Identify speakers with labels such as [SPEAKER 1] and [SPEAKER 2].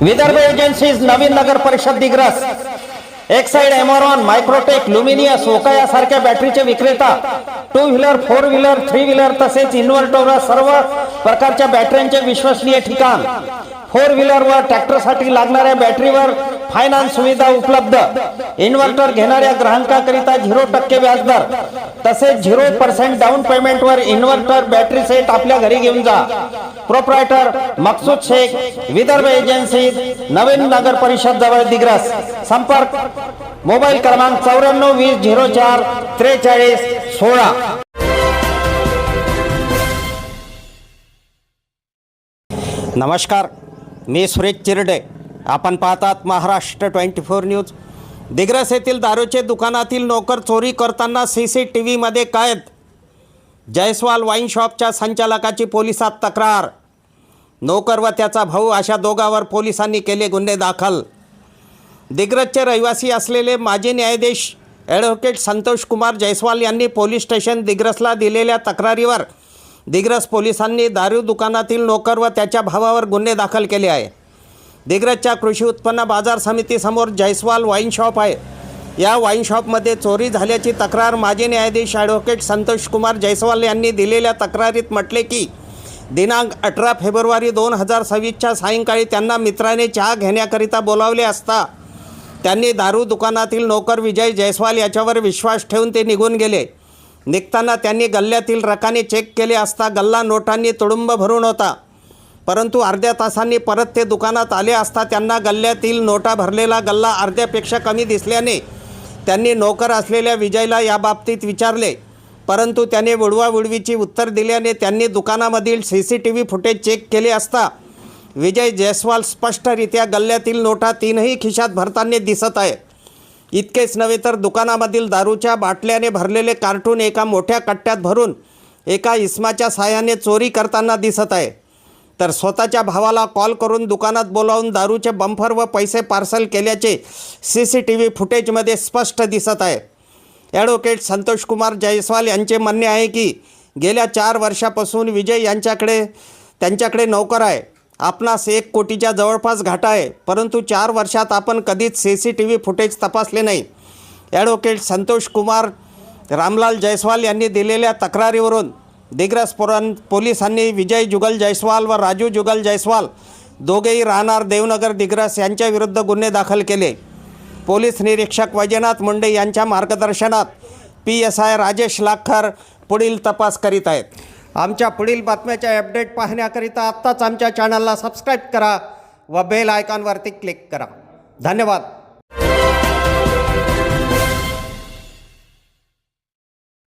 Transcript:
[SPEAKER 1] Vidarbha agencies नवीन नगर परिषद Digras Exide एमॉरॉन मायक्रोटेक luminous Okaya सारख्या बॅटरीचे विक्रेता 2 व्हीलर 4 व्हीलर 3 व्हीलर तसेच इन्व्हर्टर सर्व प्रकारच्या बॅटऱ्यांचे विश्वसनीय ठिकाण 4 व्हीलर व ट्रॅक्टरसाठी लागणाऱ्या बॅटरीवर फायनान्स सुविधा उपलब्ध इन्व्हर्टर घेणाऱ्या ग्राहकांकरिता 0% व्याजदर तसेच 0% डाऊन पेमेंटवर इन्व्हर्टर बॅटरी सेट आपल्या घरी घेऊन जा। प्रोप्रायटर मकसूद शेख, विदर्भ एजन्सी, नवीन नगर परिषद जवळ दिग्रस। संपर्क मोबाईल क्रमांक 94 20 04 43 16। नमस्कार, मी सुरेश चिरडे। आपण पाहतात महाराष्ट्र 24 न्यूज। दिग्रस येथील दारूचे दुकानातील नोकर चोरी करताना CCTV मध्ये कैद। जयस्वाल वाईन शॉपच्या संचालकाची पोलिसात तक्रार। नोकर व त्याचा भाऊ अशा दोघांवर पोलिसांनी केले गुन्हे दाखल। दिग्रसचे रहिवासी असलेले माजी न्यायाधीश ॲडव्होकेट संतोष कुमार जयस्वाल यांनी पोलीस स्टेशन दिग्रसला दिलेल्या तक्रारीवर दिग्रस पोलिसांनी दारू दुकानातील नोकर व त्याच्या भावावर गुन्हे दाखल केले आहे। दिग्रसच्या कृषी उत्पन्न बाजार समितीसमोर जयस्वाल वाईन शॉप आहे। या वाईन शॉपमध्ये चोरी झाल्याची तक्रार माजी न्यायाधीश ॲडव्होकेट संतोष कुमार जयस्वाल यांनी दिलेल्या तक्रारीत म्हटले की दिनांक 18 फेब्रुवारी 2026च्या सायंकाळी त्यांना मित्राने चहा घेण्याकरिता बोलावले असता त्यांनी दारू दुकानातील नोकर विजय जयस्वाल याच्यावर विश्वास ठेवून ते निघून गेले। निघताना त्यांनी गल्ल्यातील रकाने चेक केले असता गल्ला नोटांनी तुडुंब भरून होता, परंतु अर्ध्या तासांनी परत ते दुकानात आले असता त्यांना गल्ल्यातील नोटा भरलेला गल्ला अर्ध्यापेक्षा कमी दिसल्याने त्यांनी नोकर असलेल्या विजयला याबाबतीत विचारले, परंतु त्याने वुडवावुडवीची उत्तर दिल्याने त्यांनी दुकानामधील CCTV फुटेज चेक केले असता विजय जयस्वाल स्पष्टरित्या गल्ल्यातील नोटा तीनही खिशात भरताना दिसत आहे। इतकेच नव्हे तर दुकानामधील दारूच्या बाटल्याने भरलेले कार्टून एका मोठ्या कट्ट्यात भरून एका इसमाच्या साहाय्याने चोरी करताना दिसत आहे। तर स्वतःच्या भावाला कॉल करून दुकानात बोलावून दारूचे बंपर व पैसे पार्सल केल्याचे CCTV फुटेजमध्ये स्पष्ट दिसत आहे। ॲडव्होकेट संतोष कुमार जयस्वाल यांचे म्हणणे आहे की गेल्या 4 वर्षापासून विजय त्यांच्याकडे नोकर आहे। आपणास 1 कोटीच्या जवळपास घाटा आहे, परंतु 4 वर्षात आपण कधीच CCTV फुटेज तपासले नाही। ॲडव्होकेट संतोष कुमार रामलाल जयस्वाल यांनी दिलेल्या तक्रारीवरून दिग्रस पोलिसांनी विजय जुगल जयस्वाल व राजू जुगल जयस्वाल दोघेही राहणार देवनगर दिग्रस यांच्याविरुद्ध गुन्हे दाखल केले। पोलीस निरीक्षक वैजनाथ मुंडे यांच्या मार्गदर्शनात PSI राजेश लाखर पुढील तपास करीत आहेत। आमच्या पुढील बातम्याच्या अपडेट पाहण्याकरिता आत्ताच आमच्या चॅनलला सबस्क्राईब करा व बेल आयकॉनवरती क्लिक करा। धन्यवाद।